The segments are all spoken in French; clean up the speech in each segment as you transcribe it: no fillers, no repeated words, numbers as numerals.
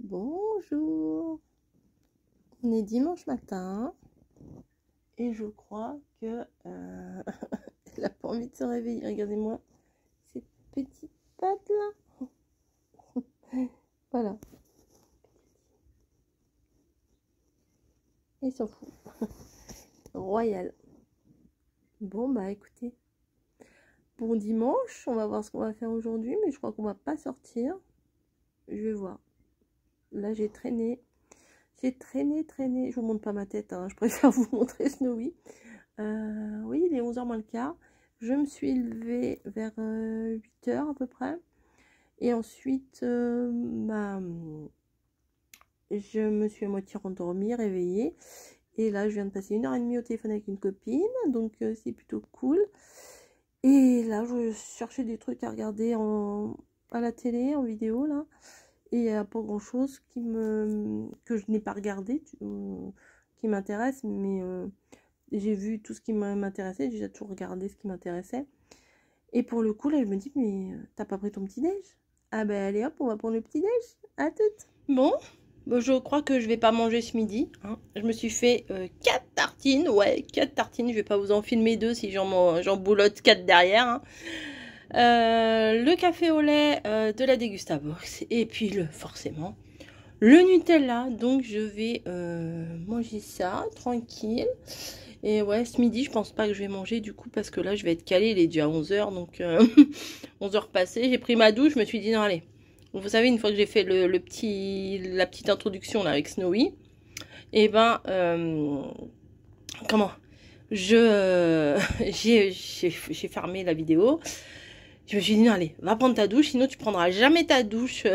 Bonjour, on est dimanche matin et je crois que elle n'a pas envie de se réveiller. Regardez-moi cette petite patte là. Voilà, elle s'en fout. Royal. Bon bah écoutez, bon dimanche, on va voir ce qu'on va faire aujourd'hui, mais je crois qu'on va pas sortir. Je vais voir. Là j'ai traîné. Je vous montre pas ma tête, hein. Je préfère vous montrer Snowy. Oui, il est 11h moins le quart. Je me suis levée vers 8h à peu près. Et ensuite, je me suis à moitié rendormie, réveillée. Et là, je viens de passer 1h30 au téléphone avec une copine. Donc, c'est plutôt cool. Et là, je cherchais des trucs à regarder à la télé, en vidéo, là. Et il n'y a pas grand-chose que je n'ai pas regardé, qui m'intéresse. Mais j'ai vu tout ce qui m'intéressait. J'ai déjà toujours regardé ce qui m'intéressait. Et pour le coup, là, je me dis, mais t'as pas pris ton petit-déj? Ah ben allez hop, on va prendre le petit-déj. À toutes. Bon, je crois que je vais pas manger ce midi, hein. Je me suis fait 4 tartines. Ouais, 4 tartines. Je vais pas vous en filmer 2 si j'en boulotte 4 derrière, hein. Le café au lait de la Degustabox. Et puis, forcément, le Nutella. Donc, je vais manger ça, tranquille. Et ouais, ce midi, je pense pas que je vais manger du coup parce que là, je vais être calée. Il est déjà 11h, donc 11h passées. J'ai pris ma douche, je me suis dit non, allez. Vous savez, une fois que j'ai fait la petite introduction là avec Snowy, et ben, comment j'ai fermé la vidéo. Je me suis dit non, allez, va prendre ta douche, sinon tu prendras jamais ta douche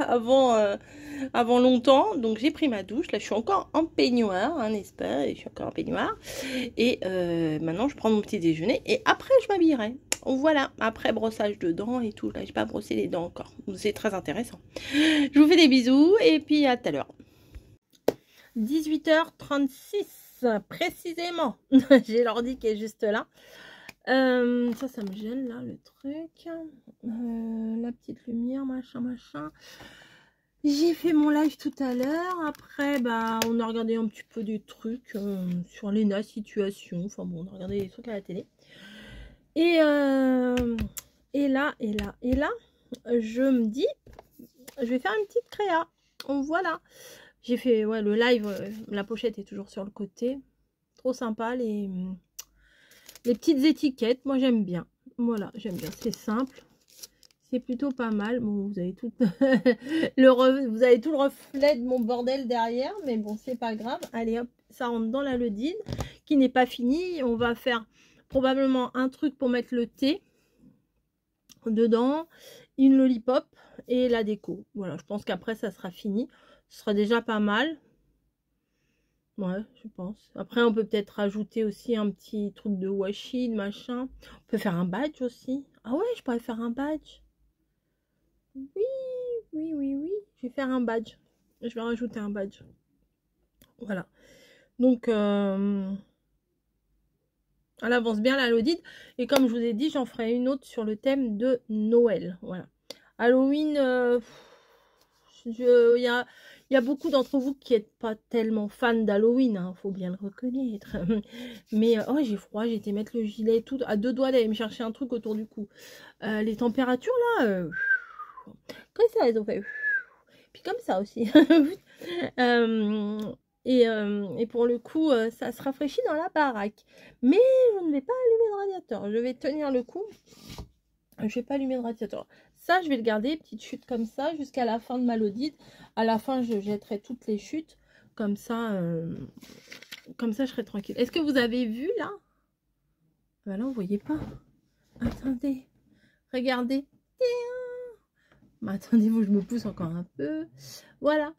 avant longtemps. Donc j'ai pris ma douche, là je suis encore en peignoir, hein, n'est-ce pas? Je suis encore en peignoir. Et maintenant je prends mon petit déjeuner et après je m'habillerai. Voilà, après brossage de dents et tout. Là j'ai pas brossé les dents encore. C'est très intéressant. Je vous fais des bisous et puis à tout à l'heure. 18h36 précisément. J'ai l'ordi qui est juste là. Ça me gêne là le truc. La petite lumière, machin. J'ai fait mon live tout à l'heure. Après, bah, on a regardé un petit peu des trucs sur Lena Situation. Enfin bon, on a regardé des trucs à la télé. Et là, je me dis, je vais faire une petite créa. Voilà. J'ai fait, ouais, le live, la pochette est toujours sur le côté. Trop sympa, les petites étiquettes. Moi, j'aime bien. Voilà, j'aime bien. C'est simple. C'est plutôt pas mal. Bon, vous avez tout vous avez tout le reflet de mon bordel derrière, mais bon, c'est pas grave. Allez hop, ça rentre dans la Lodine qui n'est pas finie. On va faire probablement un truc pour mettre le thé dedans, une lollipop et la déco. Voilà, je pense qu'après ça sera fini. Ce sera déjà pas mal. Ouais, je pense. Après, on peut peut-être rajouter aussi un petit truc de washi, de machin. On peut faire un badge aussi. Ah ouais, je pourrais faire un badge. Oui. Je vais faire un badge. Je vais rajouter un badge. Voilà. Donc, elle avance bien la Lodide. Et comme je vous ai dit, j'en ferai une autre sur le thème de Noël. Voilà. Halloween, il y a beaucoup d'entre vous qui n'êtes pas tellement fans d'Halloween, hein, faut bien le reconnaître. Mais oh, j'ai froid, j'ai été mettre le gilet tout à 2 doigts d'aller me chercher un truc autour du cou. Les températures là, comme ça, elles ont fait. Puis comme ça aussi. Et pour le coup, ça se rafraîchit dans la baraque. Mais je ne vais pas allumer le radiateur. Je vais tenir le coup. Je ne vais pas allumer le radiateur. Ça, je vais le garder, petite chute comme ça, jusqu'à la fin de ma Lodide. À la fin, je jetterai toutes les chutes. Comme ça, je serai tranquille. Est-ce que vous avez vu, là? Ben là, vous voyez pas. Attendez. Regardez. Mais attendez, moi, je me pousse encore un peu. Voilà.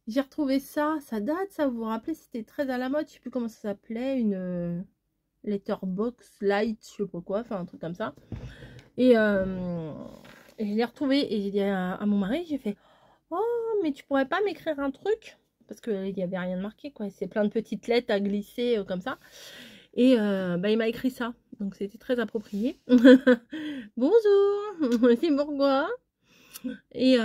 J'ai retrouvé ça. Ça date, ça. Vous vous rappelez, c'était très à la mode. Je sais plus comment ça s'appelait. Une letterbox light, je sais pas quoi. Enfin, un truc comme ça. Et je l'ai retrouvé et j'ai dit à mon mari, j'ai fait « Oh, mais tu pourrais pas m'écrire un truc ?» Parce qu'il n'y avait rien de marqué, quoi. C'est plein de petites lettres à glisser comme ça. Et bah, il m'a écrit ça. Donc, c'était très approprié. Bonjour, c'est Bourgois. Et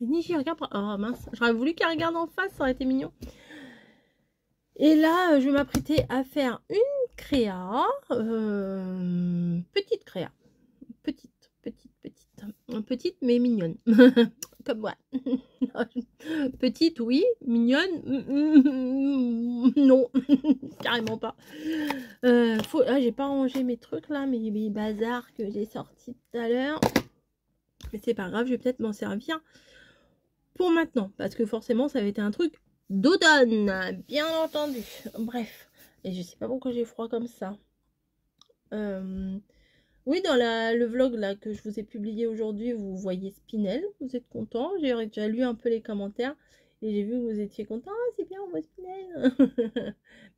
Niji, regarde. Oh mince, j'aurais voulu qu'elle regarde en face, ça aurait été mignon. Et là, je vais m'apprêter à faire une créa. Petite créa. Petite. Petite, mais mignonne. Comme moi. Petite, oui. Mignonne, non. Carrément pas. J'ai pas rangé mes trucs là, mes bazars que j'ai sortis tout à l'heure. Mais c'est pas grave, je vais peut-être m'en servir pour maintenant. Parce que forcément, ça avait été un truc d'automne, bien entendu. Bref. Et je sais pas pourquoi j'ai froid comme ça. Oui, dans le vlog là que je vous ai publié aujourd'hui, vous voyez Spinel. Vous êtes content. J'ai déjà lu un peu les commentaires. Et j'ai vu que vous étiez content. Ah, c'est bien, on voit Spinel.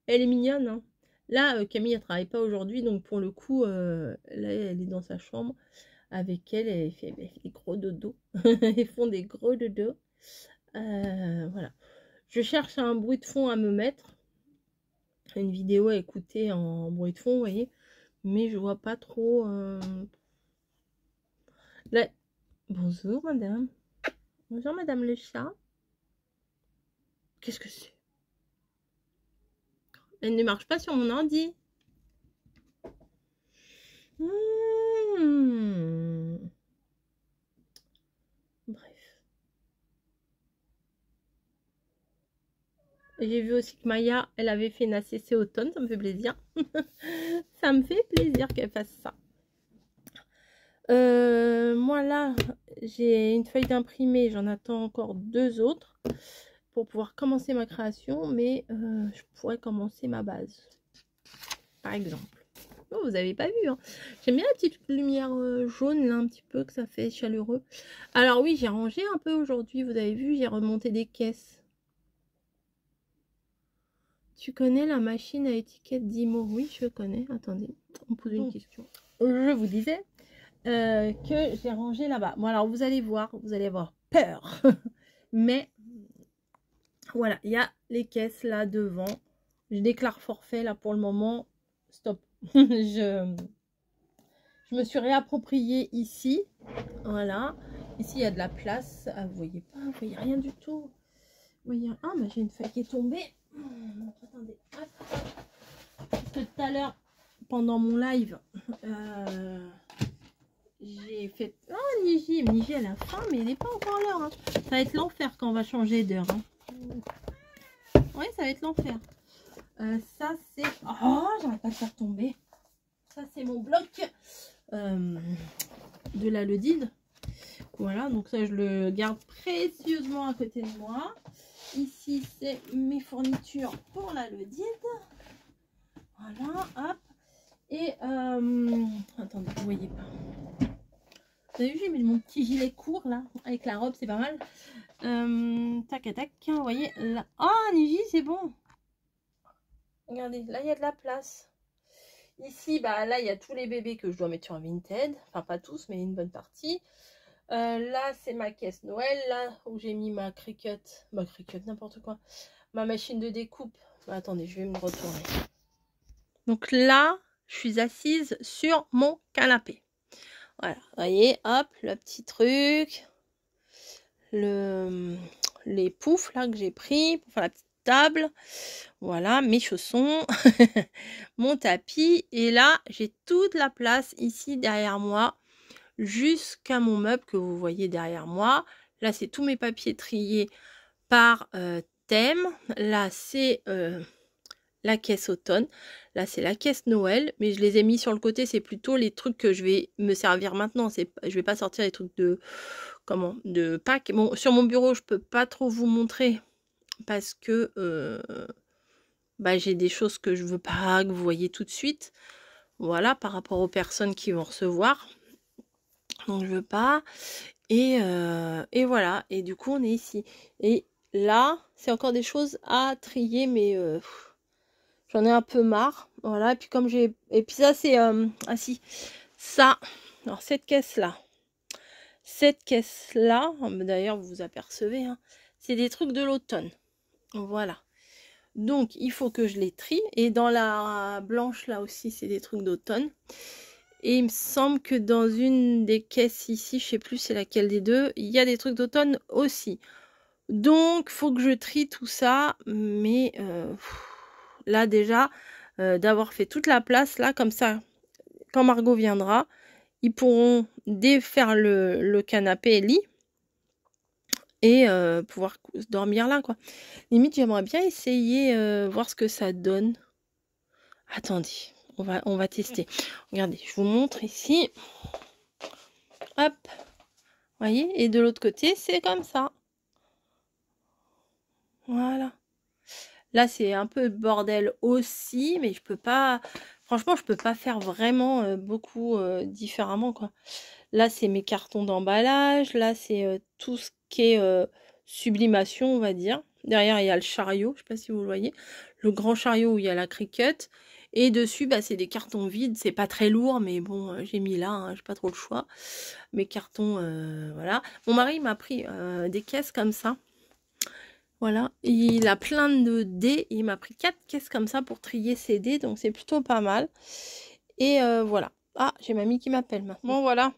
Elle est mignonne. Hein. Là, Camille, elle travaille pas aujourd'hui. Donc, pour le coup, là, elle est dans sa chambre. Avec elle, elle fait des gros dodos. Ils font des gros dodos. Voilà. Je cherche un bruit de fond à me mettre. Une vidéo à écouter en bruit de fond, vous voyez. Mais je vois pas trop... Là... Bonjour, madame. Bonjour, madame le chat. Qu'est-ce que c'est? Elle ne marche pas sur mon ordi. Bref. J'ai vu aussi que Maya, elle avait fait une ACC automne. Ça me fait plaisir. Ça me fait plaisir qu'elle fasse ça. Moi, là, j'ai une feuille d'imprimé. J'en attends encore 2 autres pour pouvoir commencer ma création. Mais je pourrais commencer ma base. Par exemple. Oh, vous avez pas vu, hein. J'aime bien la petite lumière jaune, là, un petit peu, que ça fait chaleureux. Alors oui, j'ai rangé un peu aujourd'hui. Vous avez vu, j'ai remonté des caisses. Tu connais la machine à étiquette d'Imo? Oui, je connais. Attendez, on me pose une question. Je vous disais que j'ai rangé là-bas. Bon, alors vous allez voir, vous allez avoir peur. Mais voilà, il y a les caisses là devant. Je déclare forfait là pour le moment. Stop. Je me suis réapproprié ici. Voilà. Ici, il y a de la place. Ah, vous voyez pas, vous voyez rien du tout. Vous voyez... Ah, mais j'ai une feuille qui est tombée. Attendez. Hop. Parce que tout à l'heure, pendant mon live, j'ai fait... Oh, Niji. Niji, elle a faim, mais elle n'est pas encore l'heure. Hein. Ça va être l'enfer quand on va changer d'heure. Hein. Oui, ça va être l'enfer. Ça, c'est... Oh, j'arrête pas de faire tomber. Ça, c'est mon bloc de la Ledide. Voilà, donc ça, je le garde précieusement à côté de moi. Ici, c'est mes fournitures pour la Ledide. Voilà, hop. Et, attendez, vous voyez pas. Vous avez vu, j'ai mis mon petit gilet court, là, avec la robe, c'est pas mal. Tac, tac, vous voyez, là. Oh, Niji, c'est bon. Regardez, là, il y a de la place. Ici, bah là, il y a tous les bébés que je dois mettre sur un Vinted. Enfin, pas tous, mais une bonne partie. Là, c'est ma caisse Noël. Là, où j'ai mis ma Cricut. Ma Cricut, n'importe quoi. Ma machine de découpe. Bah, attendez, je vais me retourner. Donc là, je suis assise sur mon canapé. Voilà, vous voyez, hop, le petit truc. Les poufs, là, que j'ai pris pour faire la petite table. Voilà, mes chaussons, mon tapis. Et là, j'ai toute la place ici derrière moi, jusqu'à mon meuble que vous voyez derrière moi. Là, c'est tous mes papiers triés par thème. Là, c'est la caisse automne. Là, c'est la caisse Noël. Mais je les ai mis sur le côté. C'est plutôt les trucs que je vais me servir maintenant. Je vais pas sortir les trucs de... Comment? De Pâques. Bon, sur mon bureau, je peux pas trop vous montrer. Parce que bah, j'ai des choses que je veux pas que vous voyez tout de suite. Voilà, par rapport aux personnes qui vont recevoir. Donc je veux pas. Et voilà. Et du coup, on est ici. Et là, c'est encore des choses à trier, mais j'en ai un peu marre. Voilà. Et puis comme j'ai... Et puis ça, c'est... ah si. Ça. Alors cette caisse-là. Cette caisse-là. D'ailleurs, vous vous apercevez. Hein, c'est des trucs de l'automne. Voilà. Donc, il faut que je les trie. Et dans la blanche, là aussi, c'est des trucs d'automne. Et il me semble que dans une des caisses ici, je sais plus c'est laquelle des deux, il y a des trucs d'automne aussi. Donc, faut que je trie tout ça. Mais là déjà, d'avoir fait toute la place, là, comme ça, quand Margot viendra, ils pourront défaire le canapé lit et pouvoir dormir là, quoi. Limite, j'aimerais bien essayer, voir ce que ça donne. Attendez, on va tester. Regardez, je vous montre ici. Hop, voyez, et de l'autre côté, c'est comme ça. Voilà. Là, c'est un peu bordel aussi, mais je peux pas... Franchement, je peux pas faire vraiment beaucoup différemment, quoi. Là, c'est mes cartons d'emballage. Là, c'est tout ce qui est sublimation, on va dire. Derrière, il y a le chariot. Je sais pas si vous le voyez. Le grand chariot où il y a la Cricut. Et dessus, bah, c'est des cartons vides. C'est pas très lourd, mais bon, j'ai mis là. Hein, j'ai pas trop le choix. Mes cartons, voilà. Mon mari m'a pris des caisses comme ça. Voilà, il a plein de dés. Il m'a pris 4 caisses comme ça pour trier ses dés. Donc c'est plutôt pas mal. Et voilà. Ah, j'ai mamie qui m'appelle maintenant. Bon, voilà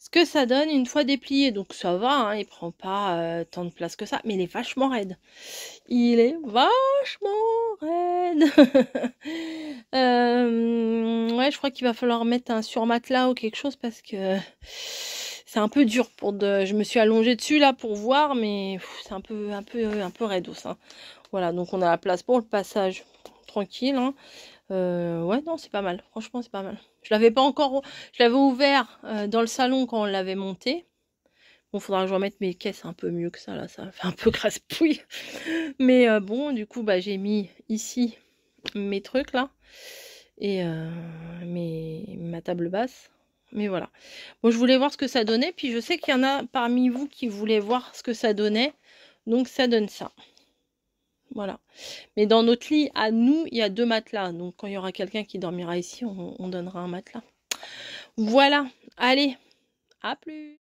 ce que ça donne une fois déplié. Donc ça va, hein, il prend pas tant de place que ça. Mais il est vachement raide. Il est vachement raide. Ouais, je crois qu'il va falloir mettre un surmatelas ou quelque chose parce que... c'est un peu dur pour de... Je me suis allongée dessus là pour voir, mais c'est un peu raidos. Hein. Voilà, donc on a la place pour le passage. Tranquille. Hein. Ouais, non, c'est pas mal. Franchement, c'est pas mal. Je l'avais pas encore... Je l'avais ouvert dans le salon quand on l'avait monté. Bon, faudra que je remette mes caisses un peu mieux que ça. Là, ça fait un peu grasse-pouille. Mais bon, du coup, bah, j'ai mis ici mes trucs là. Et ma table basse. Mais voilà. Bon, je voulais voir ce que ça donnait. Puis je sais qu'il y en a parmi vous qui voulaient voir ce que ça donnait. Donc ça donne ça. Voilà. Mais dans notre lit, à nous, il y a 2 matelas. Donc quand il y aura quelqu'un qui dormira ici, on donnera un matelas. Voilà. Allez. À plus.